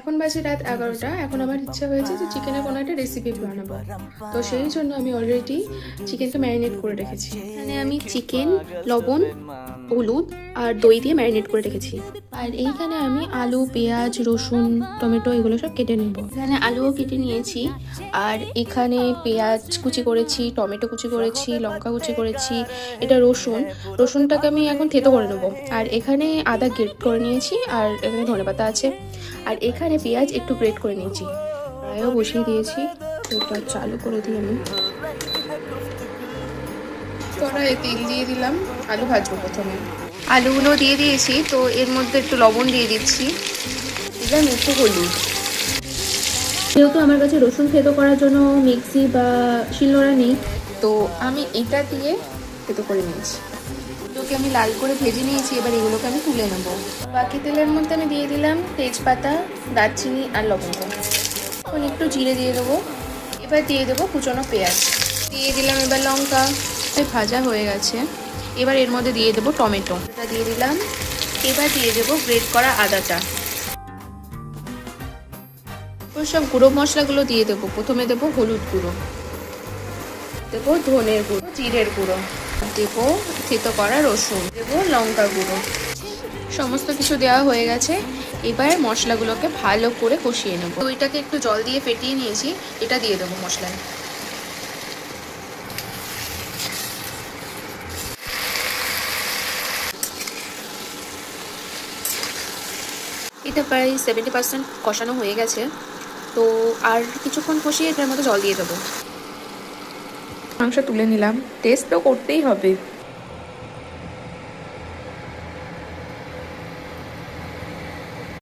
এখন বাজে রাত 11টা। এখন আমার ইচ্ছা হয়েছে যে চিকেনের কোনো একটা রেসিপি বানাবো, তো সেই জন্য আমি অলরেডি চিকেনকে ম্যারিনেট করে রেখেছি। এখানে আমি চিকেন, লবণ, হলুদ আর দই দিয়ে ম্যারিনেট করে রেখেছি। আর এইখানে আমি আলু, পেঁয়াজ, রসুন, টমেটো এগুলো সব কেটে নেব। এখানে আলুও কেটে নিয়েছি, আর এখানে পেঁয়াজ কুচি করেছি, টমেটো কুচি করেছি, লঙ্কা কুচি করেছি, এটা রসুনটাকে আমি এখন থেতো করে নেবো। আর এখানে আদা গ্রেট করে নিয়েছি, আর এখানে ধনেপাতা আছে, আর এখানে পেঁয়াজ একটু গ্রেট করে নিয়েছি। কড়াইও বসিয়ে দিয়েছি, এটা চালু করে দিই আমি। কড়াইয়ে তেল দিয়ে দিলাম, আলু ভাজবো প্রথমে। আলুগুলো দিয়ে দিয়েছি, তো এর মধ্যে একটু লবণ দিয়ে দিচ্ছি, দিলাম একটু হলুদ। যেহেতু আমার কাছে রসুন থেতো করার জন্য মিক্সি বা শিলনোড়া নেই, তো আমি এটা দিয়ে থেতো করে নিয়েছি। এগুলোকে আমি লাল করে ভেজে নিয়েছি, এবার এগুলোকে আমি তুলে নেব। বাকি তেলের মধ্যে আমি দিয়ে দিলাম তেজপাতা, দারচিনি আর লবঙ্গ। এখন একটু জিরে দিয়ে দেবো। এবার দিয়ে দেবো কুচনো পেঁয়াজ, দিয়ে দিলাম এবার লঙ্কা। ভাজা হয়ে গেছে, এবার এর মধ্যে দিয়ে দেবো টমেটো, এটা দিয়ে দিলাম। এবার দিয়ে দেবো গ্রেট করা আদাটা। ওই সব গুঁড়ো মশলাগুলো দিয়ে দেবো। প্রথমে দেবো হলুদ গুঁড়ো, দেবো ধনের গুঁড়ো, জিরের গুঁড়ো, দেবো থেতো করা রসুন, দেবো লঙ্কা গুঁড়ো। সমস্ত কিছু দেওয়া হয়ে গেছে, এবার মশলাগুলোকে ভালো করে কষিয়ে নেবো। দইটাকে একটু জল দিয়ে ফেটিয়ে নিয়েছি, এটা দিয়ে দেবো মশলায়। এটা প্রায় 70% কষানো হয়ে গেছে, তো আর কিছুক্ষণ কষিয়ে এটার মধ্যে জল দিয়ে দেবো। মাংস তুলে নিলাম, টেস্ট তো করতেই হবে।